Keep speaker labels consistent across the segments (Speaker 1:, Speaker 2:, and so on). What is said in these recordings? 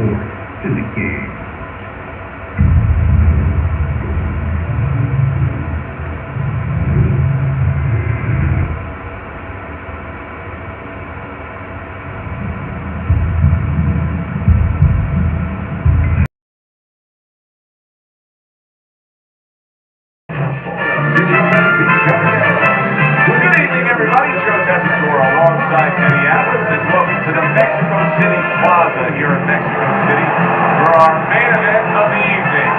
Speaker 1: report to the king.
Speaker 2: Here in Mexico City for our main event of the evening.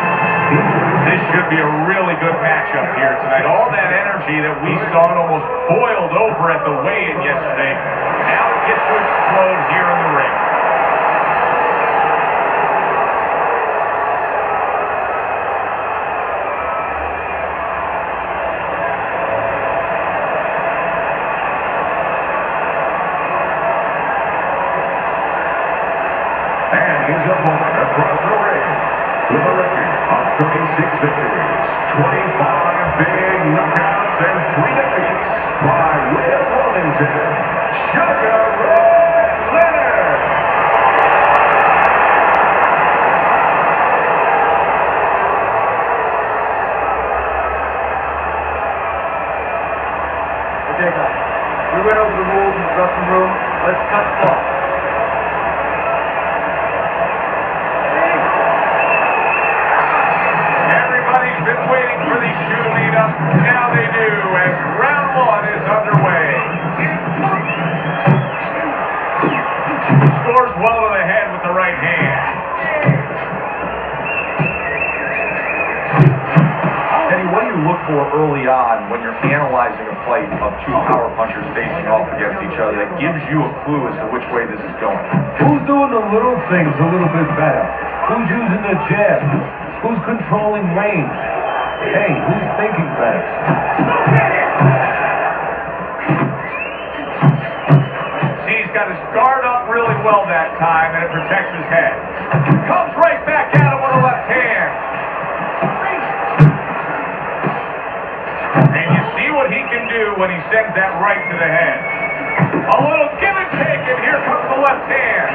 Speaker 2: This should be a really good matchup here tonight. All that energy that we saw almost boiled over at the weigh-in yesterday, now it gets to explode here in the ring.
Speaker 3: His opponent across the ring with a record of 36 victories, 25 big knockouts, and 3 defeats by way of Wellington, Showdown Leonard.
Speaker 4: Okay, guys, we went over the rules in the dressing room. Let's cut the ball.
Speaker 2: Been waiting for these two to meet up. Now they do as round one is underway. Scores well to the head with the right hand.
Speaker 5: Eddie, what do you look for early on when you're analyzing a fight of two power punchers facing off against each other that gives you a clue as to which way this is going?
Speaker 6: Who's doing the little things a little bit better? Who's using the jab? Who's controlling range? Hey, who's thinking better?
Speaker 2: See, he's got his guard up really well that time, and it protects his head. Comes right back at him with a left hand. And you see what he can do when he sends that right to the head. A little give and take, and here comes the left hand.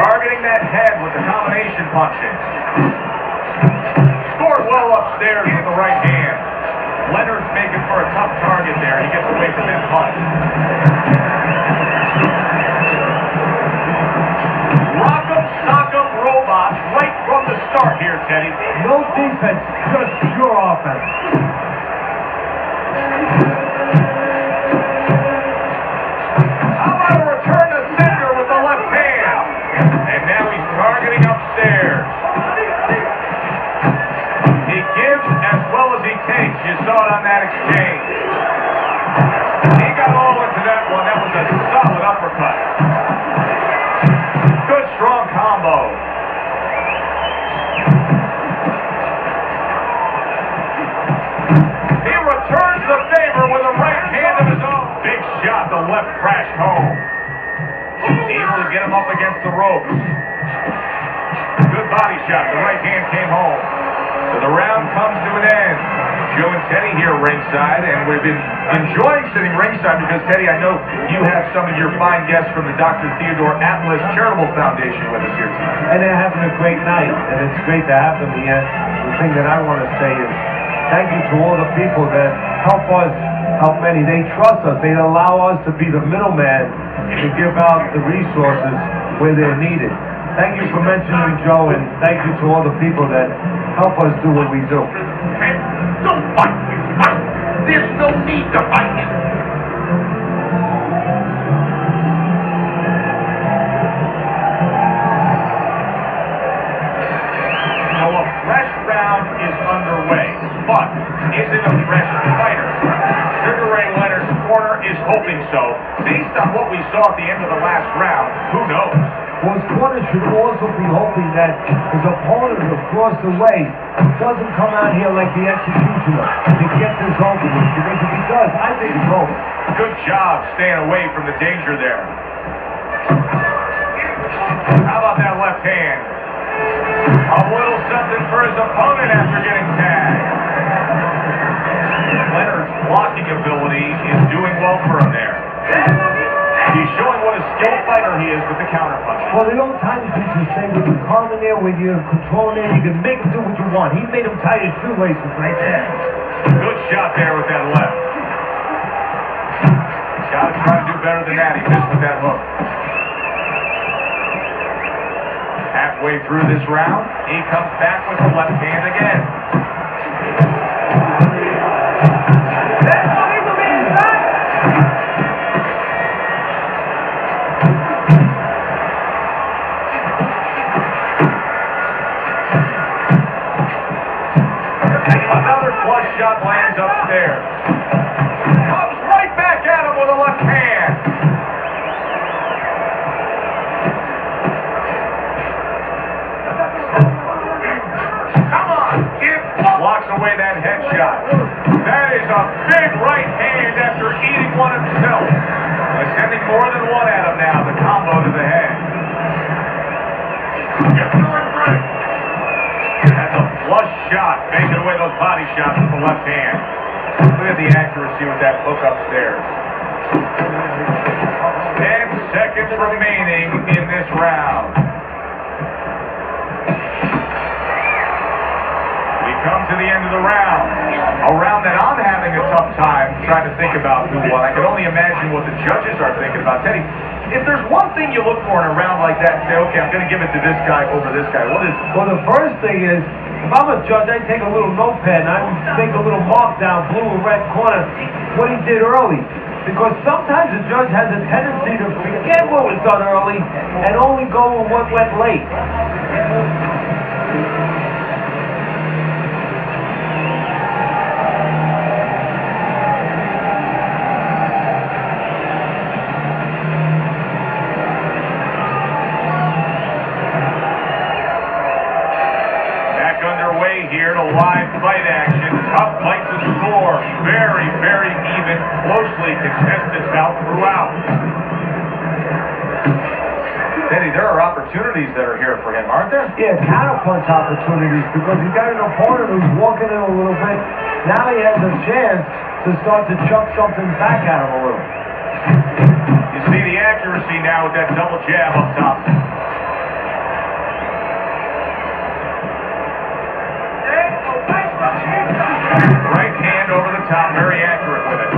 Speaker 2: Targeting that head with the combination punching. Scored well upstairs with the right hand. Leonard's making for a tough target there. He gets away from that punch. Rock'em, sock'em, robot right from the start here, Teddy.
Speaker 6: No defense, just pure offense.
Speaker 2: How about a return to center with the left hand? And now he's targeting upstairs. He gives as well as he takes. You saw it on that exchange. He got all into that one. That was a solid uppercut. Good strong combo. He returns the favor with a right hand of his own. Big shot. The left crashed home. Able to get him up against the ropes. Good body shot. The right hand came home. So the round comes to an end. Joe and Teddy here ringside, and we've been enjoying sitting ringside because, Teddy, I know you have some of your fine guests from the Dr. Theodore Atlas Charitable Foundation with us here tonight.
Speaker 6: And they're having a great night, and it's great to have them here. The thing that I want to say is thank you to all the people that help us, help many. They trust us. They allow us to be the middleman to give out the resources where they're needed. Thank you for mentioning Joe, and thank you to all the people that help us do what we do.
Speaker 3: And don't fight. There's no need to fight.
Speaker 2: Now a fresh round is underway, but is it a fresh fighter? Sugar Ray Leonard's corner is hoping so. Based on what we saw at the end of the last round, who knows?
Speaker 6: Well, his corner should also be hoping that his opponent across the way doesn't come out here like the executioner to get this over with. Because if he does, I think it's over.
Speaker 2: Good job staying away from the danger there. How about that left hand? A little something for his opponent after getting tagged. Leonard's blocking ability is doing well for him there. He's showing what his skill skilled fighter he is with the counter punches.
Speaker 6: Well, the old timers used to say when you're calm in there, when you're controlling there, you can make him do what you want. He made him tie his shoelaces right there.
Speaker 2: Good shot there with that left. Got to try to do better than that. He missed with that hook. Halfway through this round, he comes back with the left hand again. Another flush shot lands upstairs. Comes right back at him with a left hand. Come on, kid. Blocks away that headshot. That is a big right hand after eating one himself. Sending more than one at him now, the combo to the head. That's a flush shot, making away those body shots with the left hand. Look at the accuracy with that hook upstairs. 10 seconds remaining in this round. We come to the end of the round. A round that I'm having a tough time trying to think about who won. I can only imagine what the judges are thinking about. Teddy, if there's one thing you look for in a round like that and say, okay, I'm going to give it to this guy over this guy, what is it?
Speaker 6: Well, the first thing is, if I'm a judge, I take a little notepad and I make a little mark down, blue and red corner, what he did early. Because sometimes the judge has a tendency to forget what was done early and only go with what went late.
Speaker 2: Here to live fight action. Tough fight to score. Very, very even. Closely contested bout throughout.
Speaker 5: Teddy, there are opportunities that are here for him, aren't there?
Speaker 6: Yeah, counterpunch opportunities because he got an opponent who's walking in a little bit. Now he has a chance to start to chuck something back at him a little.
Speaker 2: You see the accuracy now with that double jab up top. Right hand over the top, very accurate with it.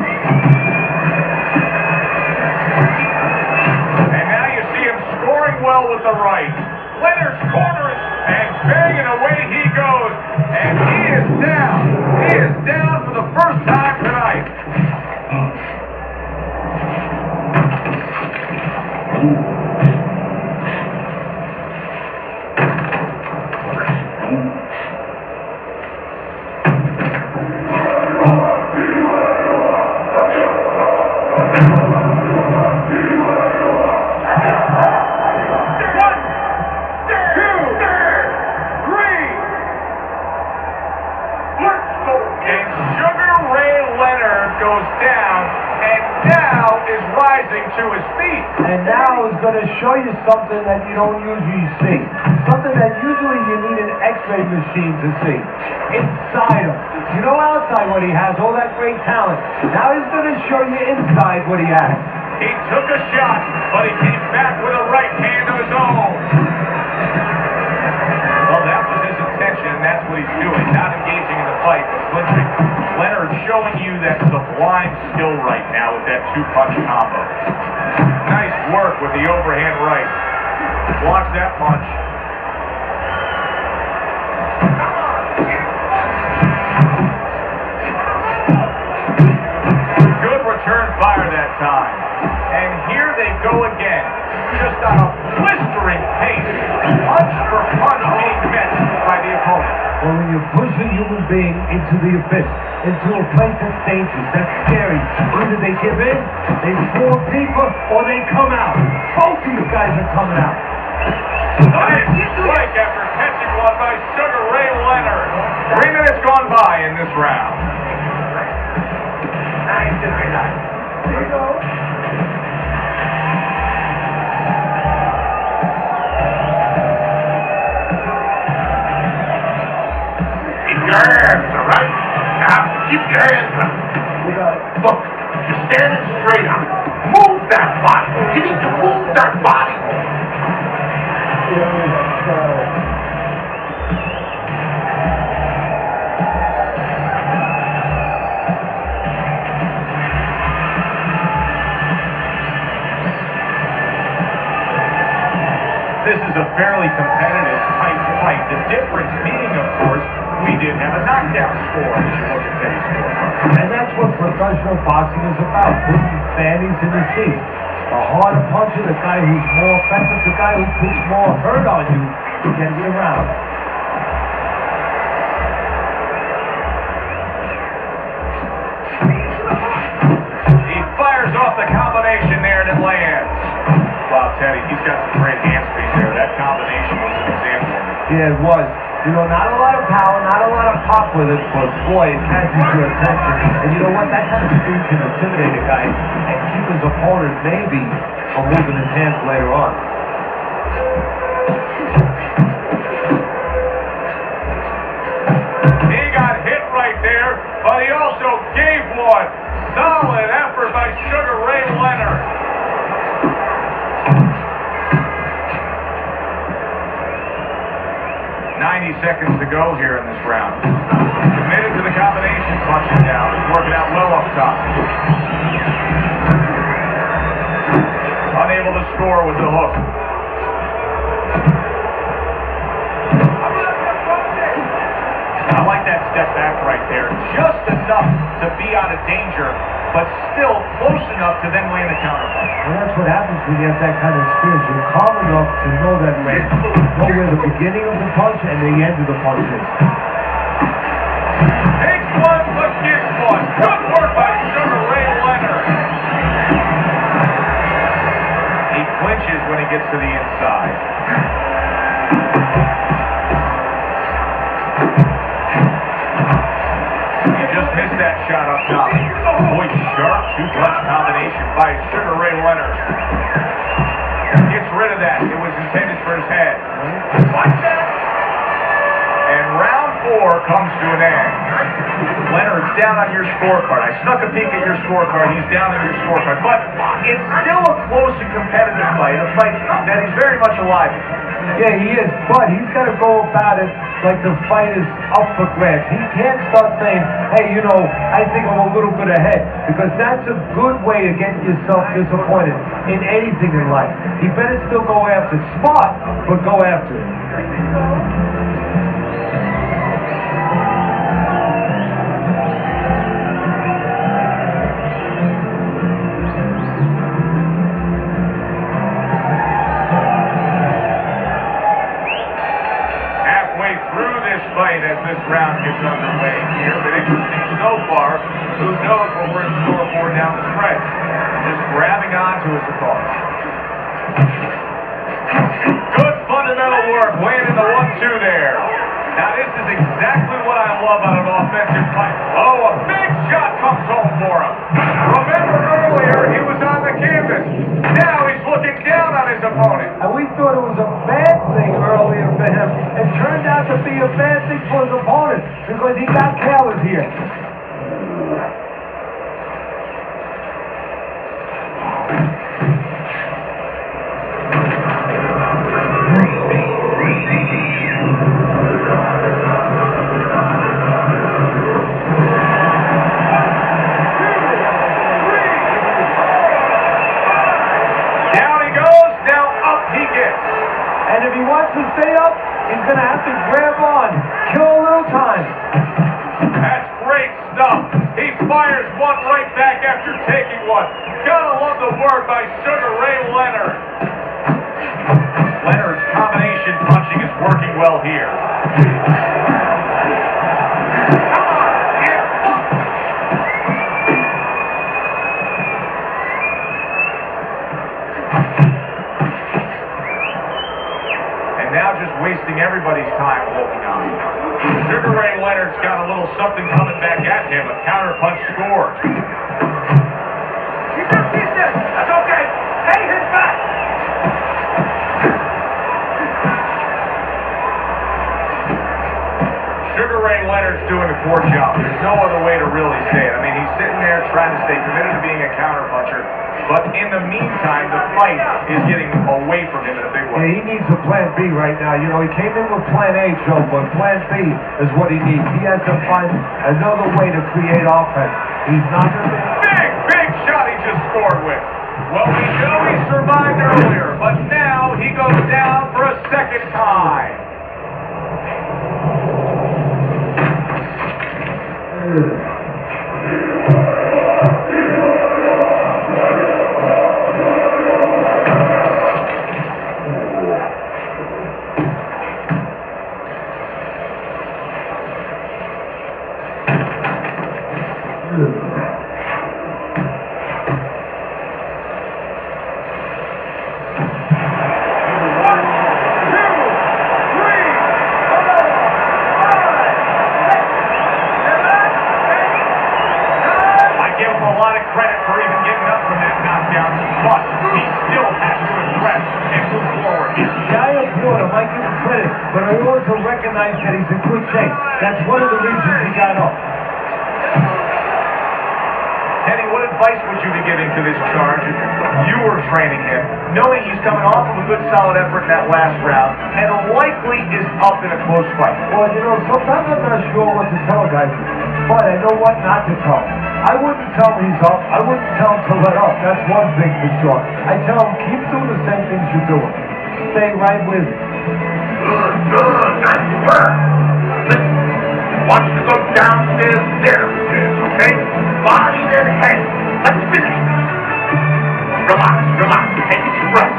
Speaker 2: And now you see him scoring well with the right. Leonard's corner and banging away he goes. And he is down. He is down for the first time tonight. To his feet.
Speaker 6: And now he's going to show you something that you don't usually see. Something that usually you need an x-ray machine to see. Inside him. You know outside what he has, all that great talent. Now he's going to show you inside what he has.
Speaker 2: He took a shot, but he came back with a right hand of his own. Well, that was his intention, and that's what he's doing. Not engaging in the fight, but clinching. Leonard showing you that sublime skill right now with that two-punch combo. Nice work with the overhand right. Blocks that punch. Good return fire that time. And here they go again. Just on a blistering pace. Punch for punch being met by the opponent.
Speaker 6: Well, when you push a human being into the abyss, into a place that's dangerous, that's scary, either they give in, they fall deeper, or they come out. Both of you guys are coming out.
Speaker 2: Nice strike after catching one by Sugar Ray Leonard. 3 minutes gone by in this round.
Speaker 4: Nice, very nice. There you go.
Speaker 3: Keep your hands, all right? Now, keep your hands up. Look, you're standing straight up. Move that body. You need to move that
Speaker 2: This is a fairly competitive, tight fight. The difference being, of course, we did have a knockdown score as you look at Teddy's scorecard.
Speaker 6: And that's what professional boxing is about, putting fannies in the seats. A harder puncher, the guy who's more effective, the guy who puts more hurt on you, gets the round.
Speaker 2: He fires off the combination there and it lands. Wow, Teddy, he's got some great hand speed there. That combination was an example.
Speaker 6: Yeah, it was. You know, not a lot of power, not a lot of pop with it, but boy, it catches your attention. And you know what? That kind of speed can intimidate a guy and keep his opponent maybe from moving his hands later on.
Speaker 2: He got hit right there, but he also gave one. Solid effort by Sugar Ray Leonard. Seconds to go here in this round. Committed to the combination, punching down. He's working out well up top. Unable to score with the hook. I like that step back right there. Just enough to be out of danger, but still close enough to then land a counterpunch.
Speaker 6: Well, that's what happens when you have that kind of experience. You're calm enough to know where the beginning of the punch and the end of the punch is.
Speaker 2: Takes one, but gives one. Good work by Sugar Ray Leonard. He clinches when he gets to the inside. He just missed that shot up top. Boy, sharp two-punch combination by Sugar Ray Leonard. Gets rid of that. It was intended for his head. And round 4 comes to an end. Leonard's down on your scorecard. I snuck a peek at your scorecard. He's down on your scorecard. But it's still a close and competitive fight. A fight that he's very much alive in.
Speaker 6: Yeah, he is, but he's got to go about it like the fight is up for grabs. He can't start saying, hey, you know, I think I'm a little bit ahead, because that's a good way of getting yourself disappointed in anything in life. He better still go after it. Smart, but go after it.
Speaker 2: As this round gets underway here, but interesting so far. Who knows what we're in store for down the stretch? Just grabbing onto his opponent. Good fundamental work, landing the 1-2 there. Now this is exactly what I love out of an offensive fight. Oh, a big shot comes home for him. Remember earlier he was on the canvas. Now he's looking down on his opponent.
Speaker 6: And we thought it was a bad thing earlier for him. It turned out to be a bad thing for his opponent because he got careless here. And if he wants to stay up, he's going to have to grab on, kill a little time.
Speaker 2: That's great stuff. He fires one right back after taking one. Gotta love the work by Sugar Ray Leonard. Leonard's combination punching is working well here. Now just wasting everybody's time holding on. Sugar Ray Leonard's got a little something coming back at him. A counterpunch scored. That's okay. Hey, his back. Sugar Ray Leonard's doing a poor job. There's no other way to really say it. I mean, he's sitting there trying to stay committed to being a counterpuncher. But in the meantime, the fight is getting away from him in a big way.
Speaker 6: Yeah, he needs a plan B right now. You know, he came in with plan A, Joe, but plan B is what he needs. He has to find another way to create offense. He's not going to...
Speaker 2: Big shot he just scored with. Well, we know he survived earlier, but now he goes down for a second time.
Speaker 6: Recognize that he's in good shape. That's one of the reasons he got up.
Speaker 5: Teddy, what advice would you be giving to this charge if you were training him, knowing he's coming off of a good solid effort in that last round, and likely is up in a close fight?
Speaker 6: Well, you know, sometimes I'm not sure what to tell a guy, but I know what not to tell him. I wouldn't tell him he's up. I wouldn't tell him to let up. That's one thing for sure. I tell him, keep doing the same things you're doing. Stay right with it.
Speaker 3: Good, nice work. Listen, want you to go downstairs okay? Body then head. Let's finish. Relax, take a deep breath.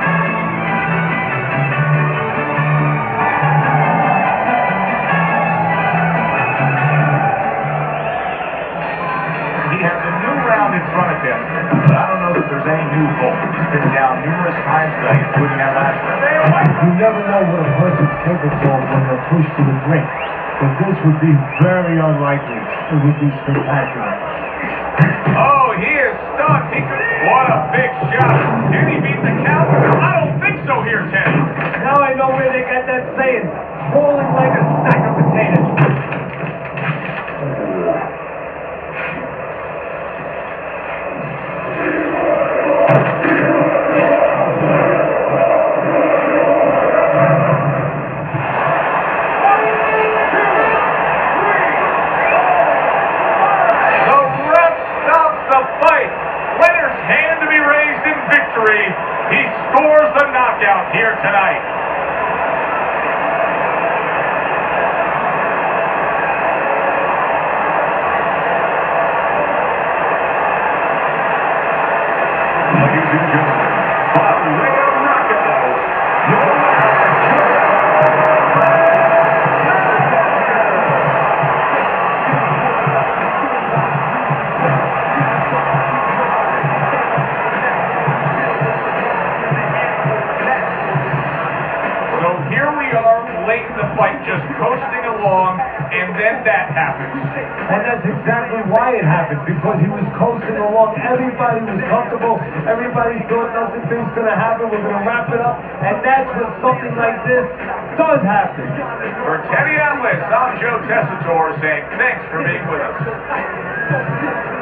Speaker 5: He has a new round in front of him, but I don't know that there's any new hope. He's been down numerous times tonight, including that last round.
Speaker 6: You never know what a person's capable of when they're pushed to the brink. But this would be very unlikely. It would be spectacular.
Speaker 2: Oh, he is stunned. What a big shot. Can he beat the count? I don't think so here, Teddy.
Speaker 6: Now I know where they got that saying, falling like a sack of potatoes.
Speaker 2: He scores the knockout here tonight.
Speaker 3: Ladies and gentlemen, by way of knockout,
Speaker 2: late in the fight, just coasting along, and then that happens.
Speaker 6: And that's exactly why it happened, because he was coasting along. Everybody was comfortable. Everybody thought nothing's going to happen. We're going to wrap it up. And that's when something like this does happen.
Speaker 2: For Teddy Atlas, I'm Joe Tessitore saying thanks for being with us.